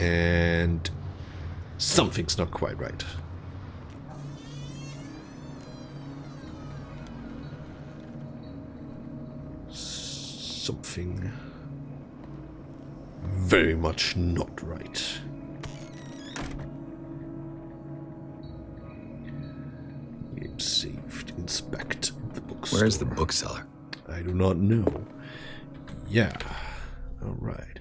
And something's not quite right. Something very much not right. Game saved. Inspect the bookstore. Where's the bookseller? I do not know. Yeah. Alright.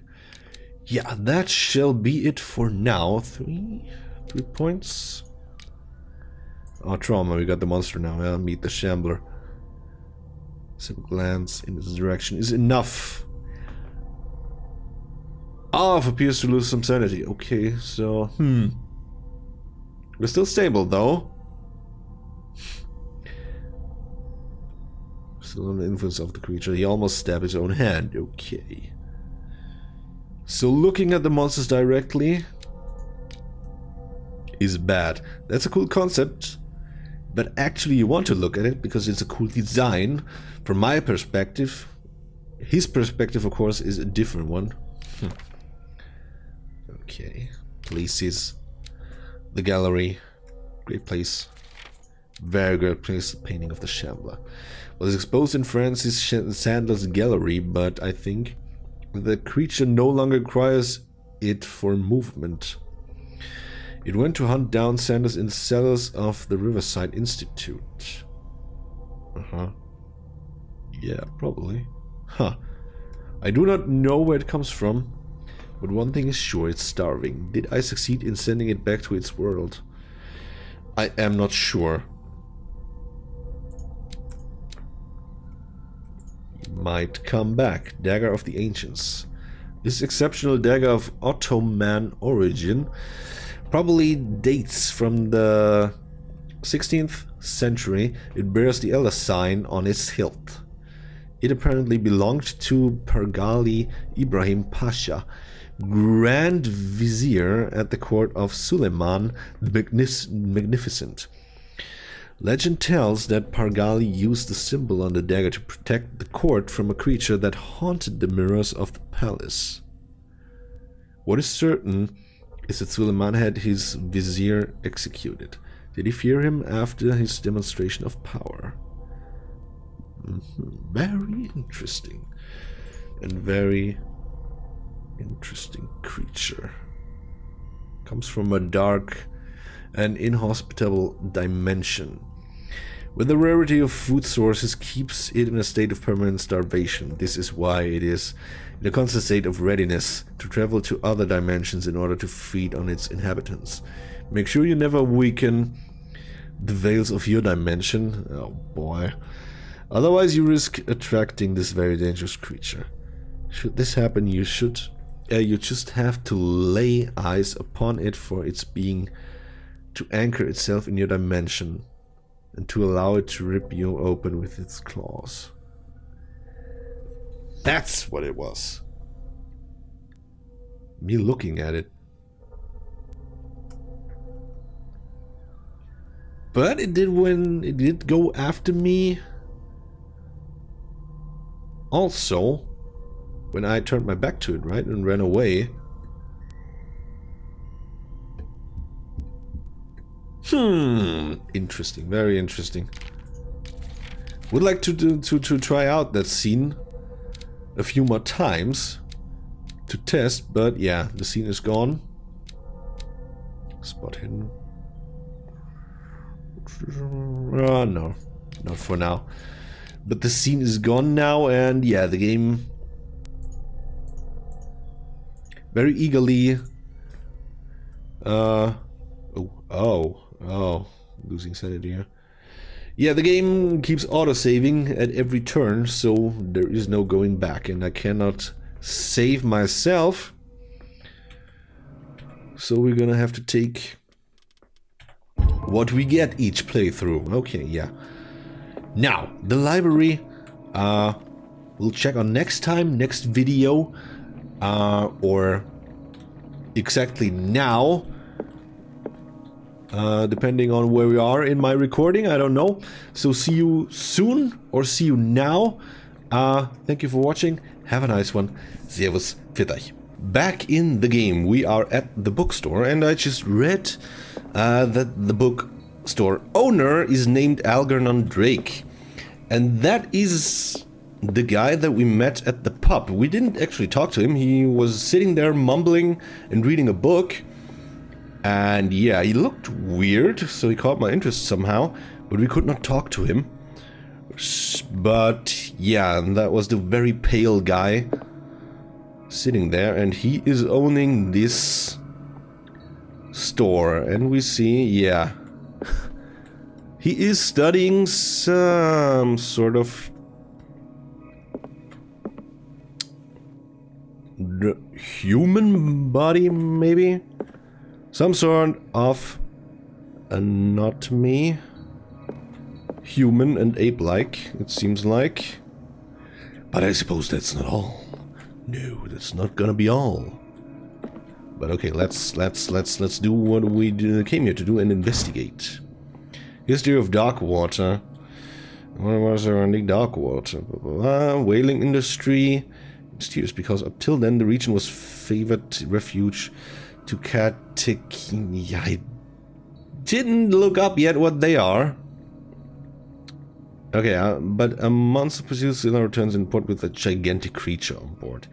Yeah, that shall be it for now. 3 points. Oh, trauma. We got the monster now. Yeah, meet the shambler. Simple glance in this direction is enough. Alf appears to lose some sanity. Okay, so, we're still stable, though. Still under the influence of the creature. He almost stabbed his own hand. Okay. So looking at the monsters directly is bad. That's a cool concept. But actually you want to look at it because it's a cool design. From my perspective, his perspective, of course, is a different one. Okay. Places. The gallery. Great place. Very great place. Painting of the Shambler. Was exposed in Francis Sandler's gallery, but I think the creature no longer requires it for movement. It went to hunt down Sanders in the cellars of the Riverside Institute. Yeah, probably. I do not know where it comes from, but one thing is sure, it's starving. Did I succeed in sending it back to its world? I am not sure. Might come back. Dagger of the Ancients. This exceptional dagger of Ottoman origin probably dates from the 16th century. It bears the Elder sign on its hilt. It apparently belonged to Pargali Ibrahim Pasha, Grand Vizier at the court of Suleiman the Magnificent. Legend tells that Pargali used the symbol on the dagger to protect the court from a creature that haunted the mirrors of the palace. What is certain is that Suleiman had his vizier executed. Did he fear him after his demonstration of power? Very interesting. And very interesting creature. Comes from a dark and inhospitable dimension, where the rarity of food sources keeps it in a state of permanent starvation. This is why it is in a constant state of readiness to travel to other dimensions in order to feed on its inhabitants. Make sure you never weaken the veils of your dimension. Oh boy. Otherwise you risk attracting this very dangerous creature. Should this happen, you just have to lay eyes upon it for its being to anchor itself in your dimension and to allow it to rip you open with its claws. That's what it was. Me looking at it. But it did go after me. Also, when I turned my back to it, right, and ran away. Interesting, very interesting. Would like to try out that scene a few more times to test, but yeah, the scene is gone. Spot hidden. No, not for now. But the scene is gone now, and yeah, the game very eagerly. Oh, losing sanity here. Yeah, the game keeps auto-saving at every turn, so there is no going back, and I cannot save myself. So we're gonna have to take what we get each playthrough. Okay, yeah. Now, the library, we'll check on next time, next video, or exactly now. Depending on where we are in my recording, I don't know. So see you soon or see you now. Thank you for watching. Have a nice one. Servus, pfiat euch. back in the game. We are at the bookstore, and I just read that the bookstore owner is named Algernon Drake. And that is the guy that we met at the pub. We didn't actually talk to him. He was sitting there mumbling and reading a book. And yeah, he looked weird, so he caught my interest somehow. But we could not talk to him. But yeah, that was the very pale guy sitting there. And he is owning this store. And we see, yeah, he is studying some sort of human body, maybe? Some sort of anatomy. Human and ape-like, it seems like. But I suppose that's not all. No, that's not gonna be all. But okay, let's do what we came here to do and investigate. History of Darkwater. What was surrounding Darkwater? Whaling industry. Mysterious, because up till then the region was favored refuge to Katekini. I didn't look up yet what they are. Okay, but a monster pursues Scylla returns in port with a gigantic creature on board.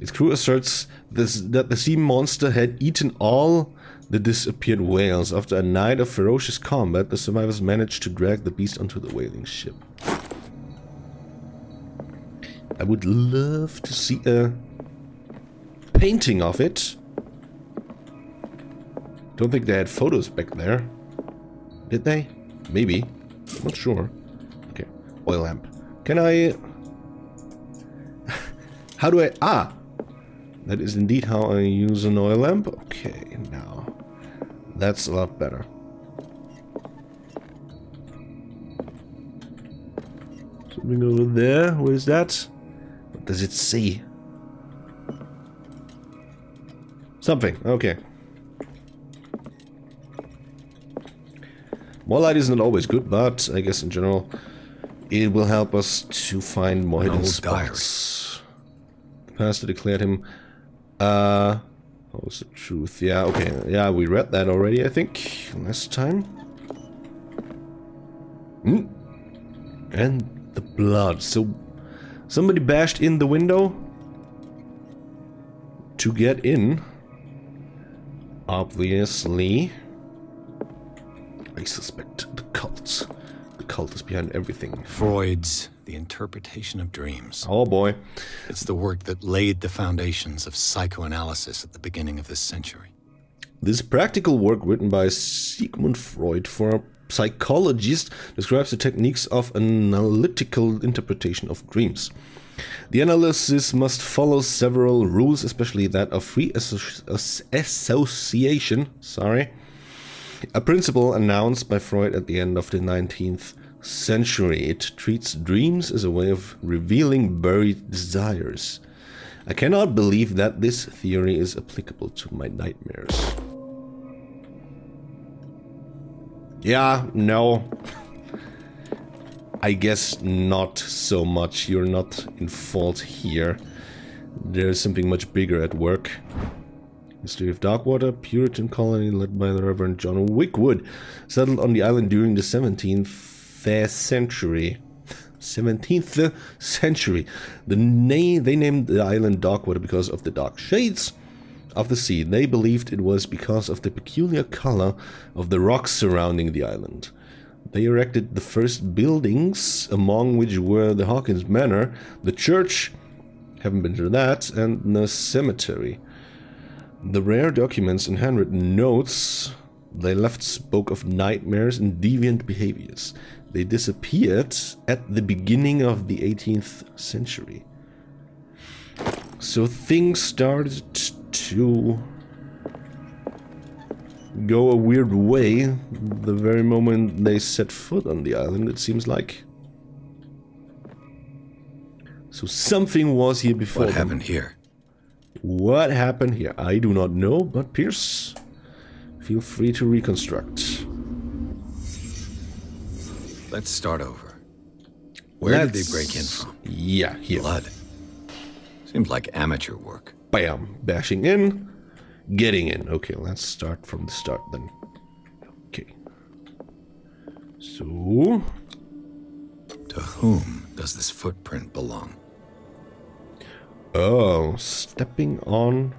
Its crew asserts that the sea monster had eaten all the disappeared whales. After a night of ferocious combat, the survivors managed to drag the beast onto the whaling ship. I would love to see a painting of it. Don't think they had photos back there. Did they? Maybe. I'm not sure. Okay. Oil lamp. Can I... How do I... Ah! That is indeed how I use an oil lamp. Okay, now. That's a lot better. Something over there. What is that? What does it say? Something. Okay. More light is not always good, but I guess in general it will help us to find more hidden spots. The pastor declared him what was the truth? Yeah, okay. Yeah, we read that already, I think, last time. And the blood. So somebody bashed in the window to get in. Obviously. I suspect the cult. The cult is behind everything. Freud's The Interpretation of Dreams. Oh boy. It's the work that laid the foundations of psychoanalysis at the beginning of this century. This practical work, written by Sigmund Freud for a psychologist, describes the techniques of analytical interpretation of dreams. The analysis must follow several rules, especially that of free association. A principle announced by Freud at the end of the 19th century. It treats dreams as a way of revealing buried desires. I cannot believe that this theory is applicable to my nightmares. Yeah, no. I guess not so much. You're not in fault here. There's something much bigger at work. History of Darkwater, Puritan colony led by the Reverend John Wickwood, settled on the island during the 17th century. 17th century. They named the island Darkwater because of the dark shades of the sea. They believed it was because of the peculiar color of the rocks surrounding the island. They erected the first buildings, among which were the Hawkins Manor, the church, haven't been to that, and the cemetery. The rare documents and handwritten notes they left spoke of nightmares and deviant behaviors. They disappeared at the beginning of the 18th century. So things started to go a weird way the very moment they set foot on the island, it seems like. So something was here before them. What happened here? What happened here? I do not know, but Pierce, feel free to reconstruct. Let's start over. Where did they break in from? Yeah, here. Blood. Seems like amateur work. Bam! Bashing in. Getting in. Okay, let's start from the start then. Okay. So... To whom does this footprint belong? Oh, stepping on...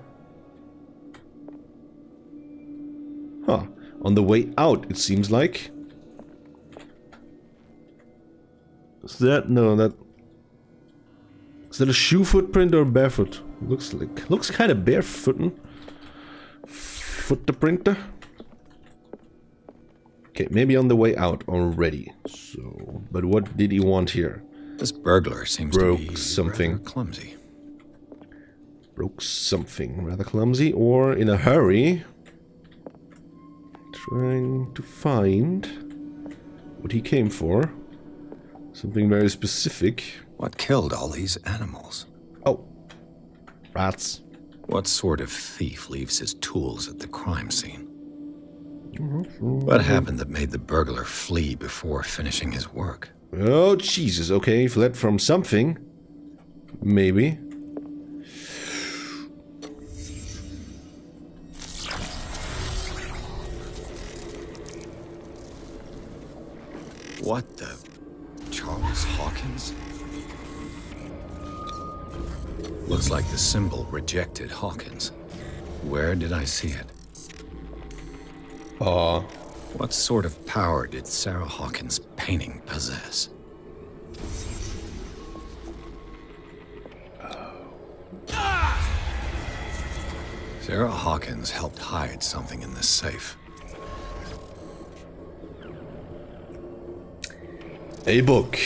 Huh. On the way out, it seems like. Is that... No, that... Is that a shoe footprint or barefoot? Looks kind of barefootin'. Footprint. Okay, maybe on the way out already. So, but what did he want here? This burglar seems to be rather clumsy. Broke something rather clumsy or in a hurry. Trying to find what he came for. Something very specific. What killed all these animals? Oh, rats. What sort of thief leaves his tools at the crime scene? What happened that made the burglar flee before finishing his work? Oh, Jesus. Okay, he fled from something. Maybe. What the... Charles Hawkins? Looks like the symbol rejected Hawkins. Where did I see it? What sort of power did Sarah Hawkins' painting possess? Sarah Hawkins helped hide something in this safe. A book.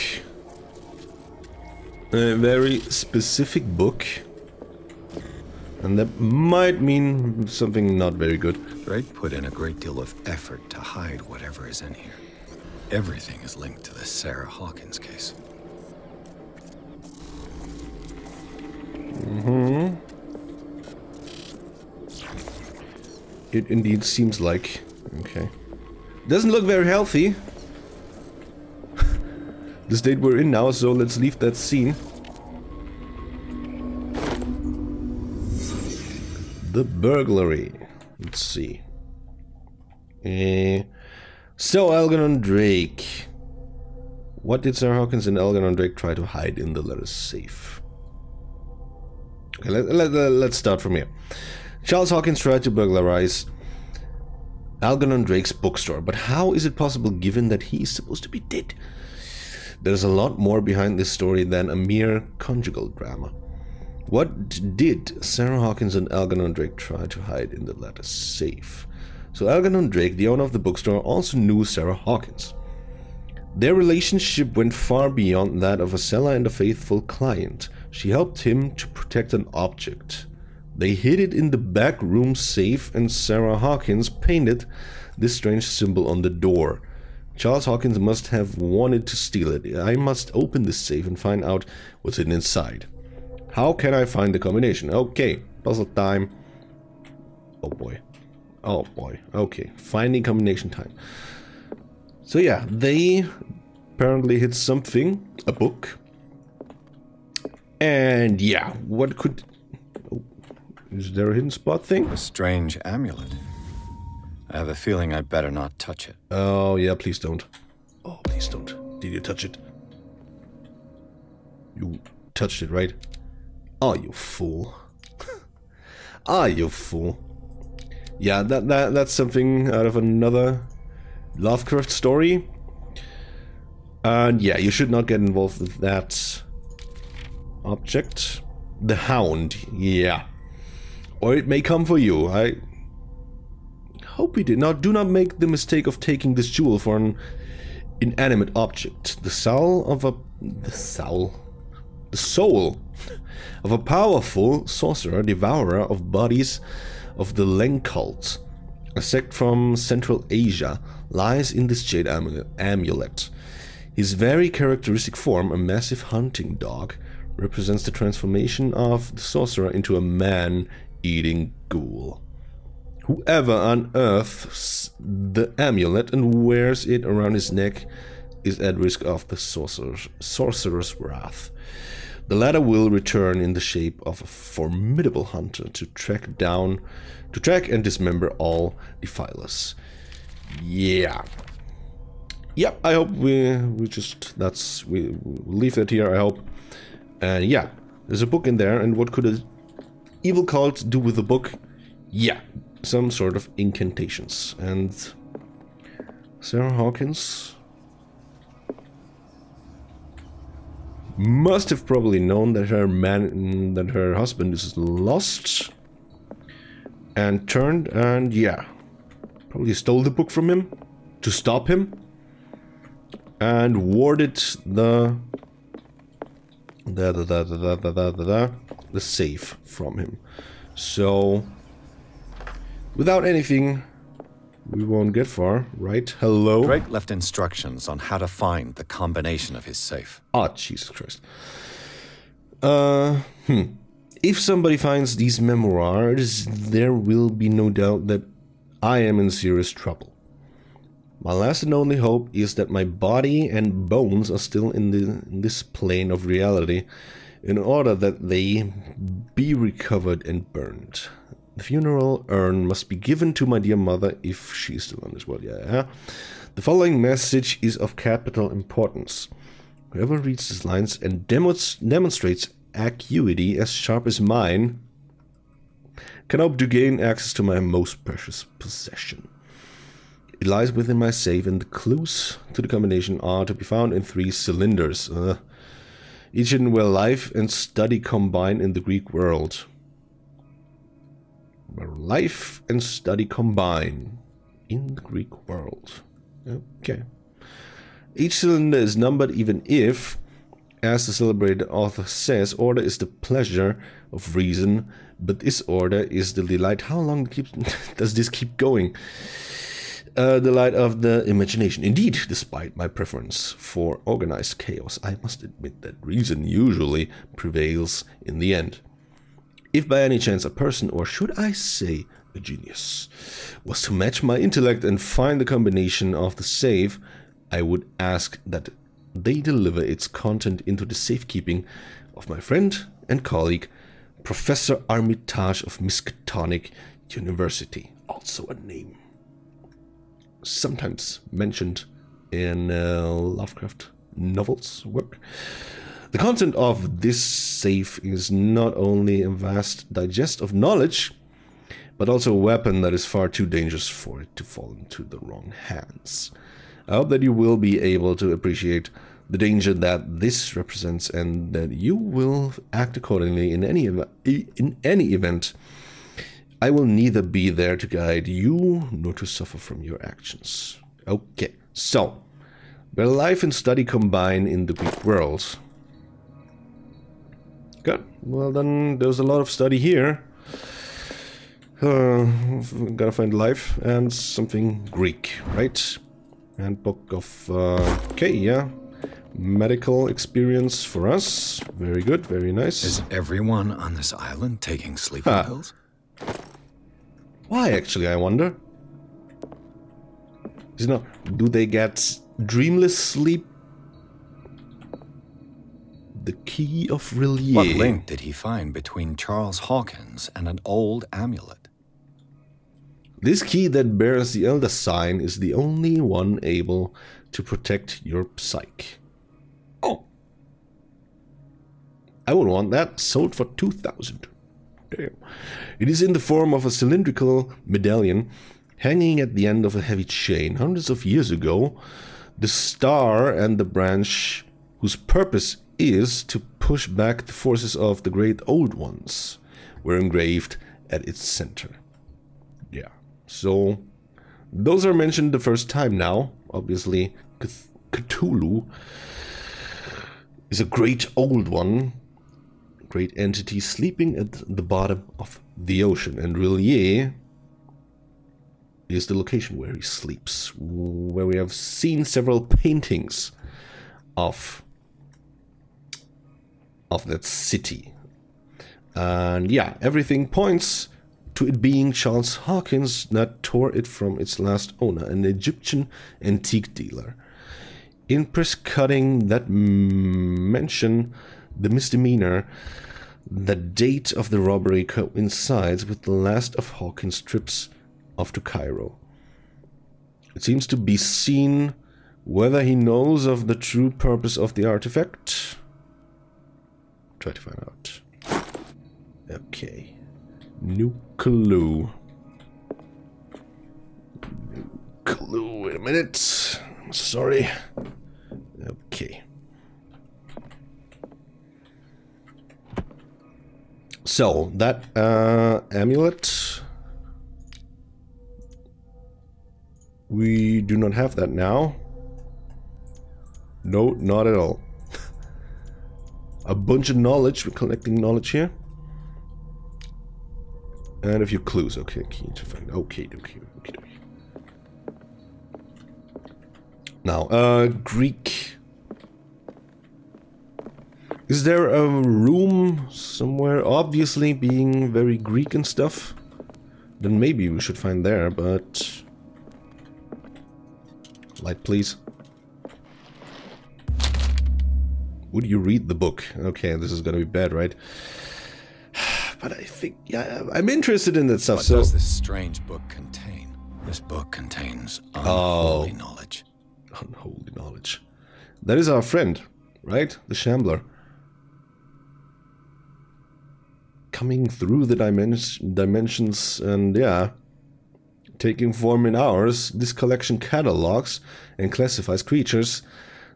A very specific book. And that might mean something not very good. Drake put in a great deal of effort to hide whatever is in here. Everything is linked to the Sarah Hawkins case. Mm-hmm. It indeed seems like. Okay. Doesn't look very healthy. The state we're in now, so let's leave that scene. The burglary. Let's see. So Algernon Drake. What did Sarah Hawkins and Algernon Drake try to hide in the letter safe? Okay, let's start from here. Charles Hawkins tried to burglarize Algernon Drake's bookstore, but how is it possible given that he is supposed to be dead? There's a lot more behind this story than a mere conjugal drama. What did Sarah Hawkins and Algernon Drake try to hide in the letter safe? So Algernon Drake, the owner of the bookstore, also knew Sarah Hawkins. Their relationship went far beyond that of a seller and a faithful client. She helped him to protect an object. They hid it in the back room safe, and Sarah Hawkins painted this strange symbol on the door. Charles Hawkins must have wanted to steal it. I must open this safe and find out what's hidden inside. How can I find the combination? Okay, puzzle time. Oh boy. Oh boy. Okay, finding combination time. So yeah, they apparently hid something. A book. And yeah, what could... Oh, is there a hidden spot thing? A strange amulet. I have a feeling I'd better not touch it. Oh, yeah, please don't. Oh, please don't. Did you touch it? You touched it, right? Oh, you fool. Ah, you fool. Yeah, that's something out of another Lovecraft story. And yeah, you should not get involved with that object. The Hound, yeah. Or it may come for you. I hope he did not. Do not make the mistake of taking this jewel for an inanimate object. The soul of a powerful sorcerer, devourer of bodies of the Leng cult, a sect from Central Asia, lies in this jade amulet. His very characteristic form, a massive hunting dog, represents the transformation of the sorcerer into a man-eating ghoul. Whoever unearths the amulet and wears it around his neck is at risk of the sorcerer's wrath. The latter will return in the shape of a formidable hunter to track and dismember all defilers. Yeah. Yep, I hope we'll leave that here, I hope. And yeah, there's a book in there, and what could an evil cult do with the book? Yeah, some sort of incantations. And Sarah Hawkins must have probably known that her husband is lost, and turned and yeah, probably stole the book from him to stop him, and warded the safe from him. So without anything, we won't get far, right? Hello? Drake left instructions on how to find the combination of his safe. Oh, Jesus Christ. If somebody finds these memoirs, there will be no doubt that I am in serious trouble. My last and only hope is that my body and bones are still in this plane of reality, in order that they be recovered and burned. The funeral urn must be given to my dear mother if she is still on this world. Yeah. The following message is of capital importance. Whoever reads these lines and demonstrates acuity as sharp as mine can hope to gain access to my most precious possession. It lies within my safe, and the clues to the combination are to be found in 3 cylinders, each in where life and study combine in the Greek world. Where life and study combine in the Greek world. Okay. Each cylinder is numbered, even if, as the celebrated author says, order is the pleasure of reason, but disorder is the delight. How long does this keep going? The light of the imagination. Indeed, despite my preference for organized chaos, I must admit that reason usually prevails in the end. If by any chance a person, or should I say a genius, was to match my intellect and find the combination of the safe, I would ask that they deliver its content into the safekeeping of my friend and colleague, Professor Armitage of Miskatonic University. Also a name sometimes mentioned in Lovecraft novels work. The content of this safe is not only a vast digest of knowledge, but also a weapon that is far too dangerous for it to fall into the wrong hands. I hope that you will be able to appreciate the danger that this represents, and that you will act accordingly in any event. I will neither be there to guide you nor to suffer from your actions. Okay, so where life and study combine in the Greek world. Good. Well, then there's a lot of study here. Gotta find life and something Greek, right? And book of okay, yeah. Medical experience for us. Very good, very nice. Is everyone on this island taking sleeping pills? Why, actually, I wonder? You know, do they get dreamless sleep? The key of Rillier. What link did he find between Charles Hawkins and an old amulet? This key that bears the Elder Sign is the only one able to protect your psyche. Oh. I would want that. Sold for 2,000. Damn. It is in the form of a cylindrical medallion hanging at the end of a heavy chain. Hundreds of years ago, the star and the branch whose purpose is to push back the forces of the great old ones were engraved at its center. Yeah, so those are mentioned the first time now. Obviously, Cthulhu is a great old one, great entity sleeping at the bottom of the ocean, and Rillier is the location where he sleeps, where we have seen several paintings of that city. And yeah, everything points to it being Charles Hawkins that tore it from its last owner, an Egyptian antique dealer. In press cutting that mention The misdemeanor. The date of the robbery coincides with the last of Hawkins' trips off to Cairo. It seems to be seen whether he knows of the true purpose of the artifact. Try to find out. Okay. New clue. New clue. Wait a minute. Sorry. Okay. So, that amulet, we do not have that now. No, not at all. A bunch of knowledge, we're collecting knowledge here. And a few clues, okay, key to find, okay. Now, Greek. Is there a room somewhere, obviously being very Greek and stuff? Then maybe we should find there, but... Light, please. Would you read the book? Okay, this is gonna be bad, right? But I think, yeah, I'm interested in that stuff, What does this strange book contain? This book contains unholy knowledge. Unholy knowledge. That is our friend, right? The Shambler. Coming through the dimensions and, yeah, taking form in ours, this collection catalogs and classifies creatures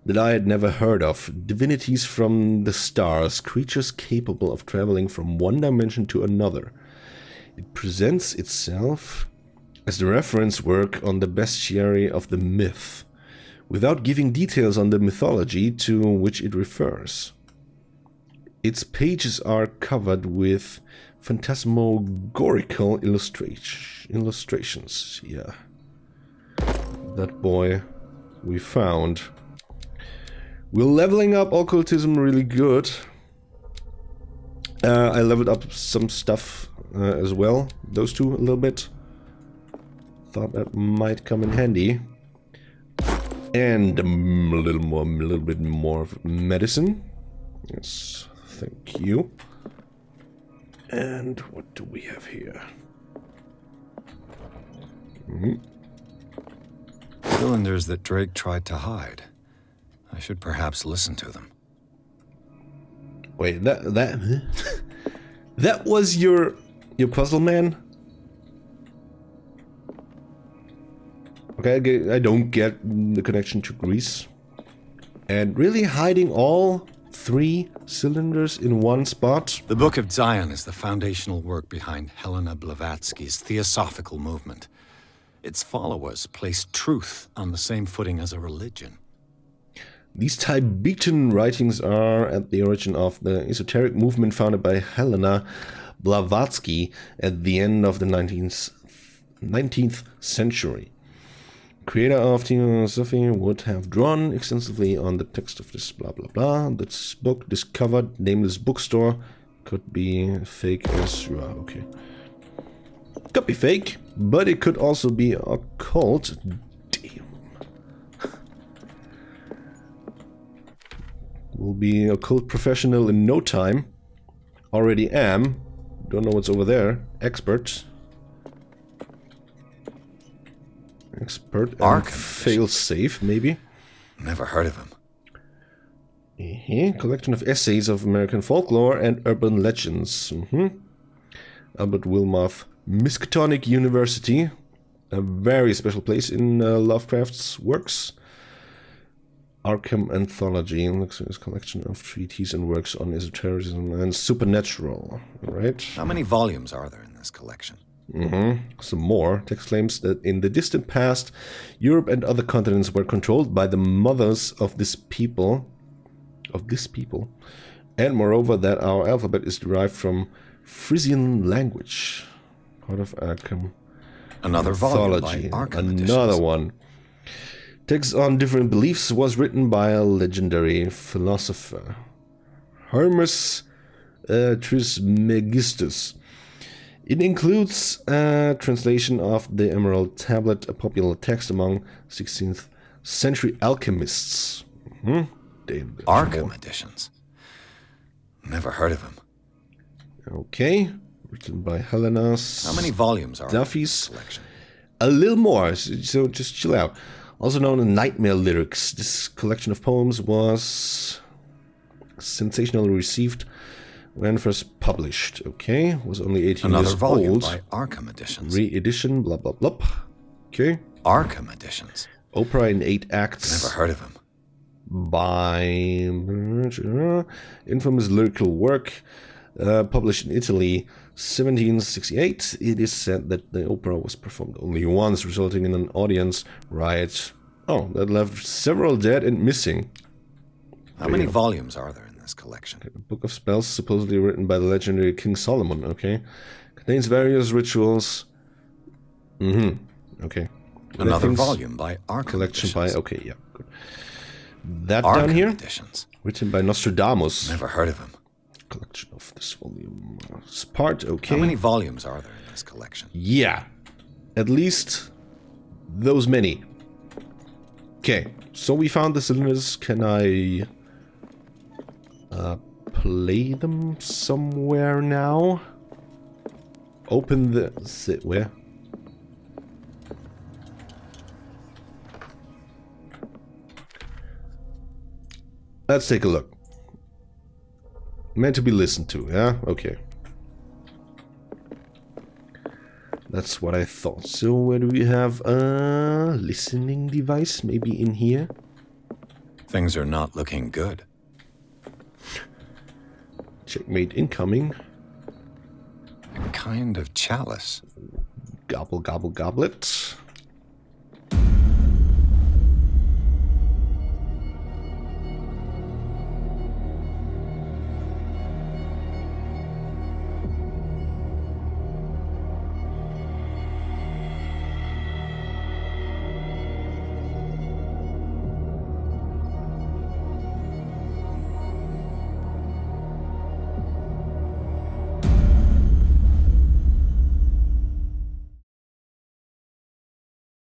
that I had never heard of. Divinities from the stars, creatures capable of traveling from one dimension to another. It presents itself as the reference work on the bestiary of the myth, without giving details on the mythology to which it refers. Its pages are covered with phantasmagorical illustrations. Yeah. That boy we found. We're leveling up occultism really good. I leveled up some stuff as well. Those two a little bit. Thought that might come in handy. And a little bit more of medicine. Yes. Thank you. And what do we have here? Cylinders that Drake tried to hide. I should perhaps listen to them. Wait, that that was your puzzle man? Okay, I don't get the connection to Greece. And really hiding all 3 cylinders in one spot? The Book of Zion is the foundational work behind Helena Blavatsky's Theosophical movement. Its followers place truth on the same footing as a religion. These Tibetan writings are at the origin of the esoteric movement founded by Helena Blavatsky at the end of the 19th century. Creator of Theosophy would have drawn extensively on the text of this blah blah blah. This book discovered nameless bookstore could be fake as well. Okay, could be fake, but it could also be occult. Damn, will be a occult professional in no time. Already am. Don't know what's over there. Expert. And fail safe, maybe. Never heard of him. Collection of essays of American folklore and urban legends. Albert Wilmoth, Miskatonic University, a very special place in Lovecraft's works. Arkham Anthology, a collection of treatises and works on esotericism and supernatural. Right? How many volumes are there in this collection? Some more. Text claims that in the distant past, Europe and other continents were controlled by the mothers of this people, and moreover that our alphabet is derived from Frisian language. Part of Arkham. Another Anthology. volume by Arkham Another Editions. one. Text on different beliefs was written by a legendary philosopher, Hermes Trismegistus. It includes a translation of the Emerald Tablet, a popular text among 16th century alchemists. Arkham Editions. Never heard of him. Okay. Written by Helena. How many volumes are Duffy's in this collection? a little more, so just chill out. Also known as Nightmare Lyrics, this collection of poems was sensationally received when first published. Okay, was only 18 Another years volume old. by Arkham Editions. Re-edition, blah blah blah. Okay. Arkham Editions. Opera in 8 acts. Never heard of him. By infamous lyrical work, published in Italy, 1768. It is said that the opera was performed only once, resulting in an audience riot. Oh, that left several dead and missing. How many volumes are there in this collection? A book of spells, supposedly written by the legendary King Solomon. Okay, contains various rituals. Okay. Another Things- volume by Arkham collection Editions. by. Okay, yeah, good. That Arkham down here, Editions. written by Nostradamus. Never heard of him. Collection of this volume. This part, okay. How many volumes are there in this collection? Yeah, at least those many. Okay, so we found the cylinders. Can I play them somewhere now? Open the... Where? Let's take a look. Meant to be listened to, yeah? Okay. That's what I thought. So where do we have a listening device? Maybe in here? Things are not looking good. Checkmate incoming. A kind of chalice. Gobble, gobble, goblet.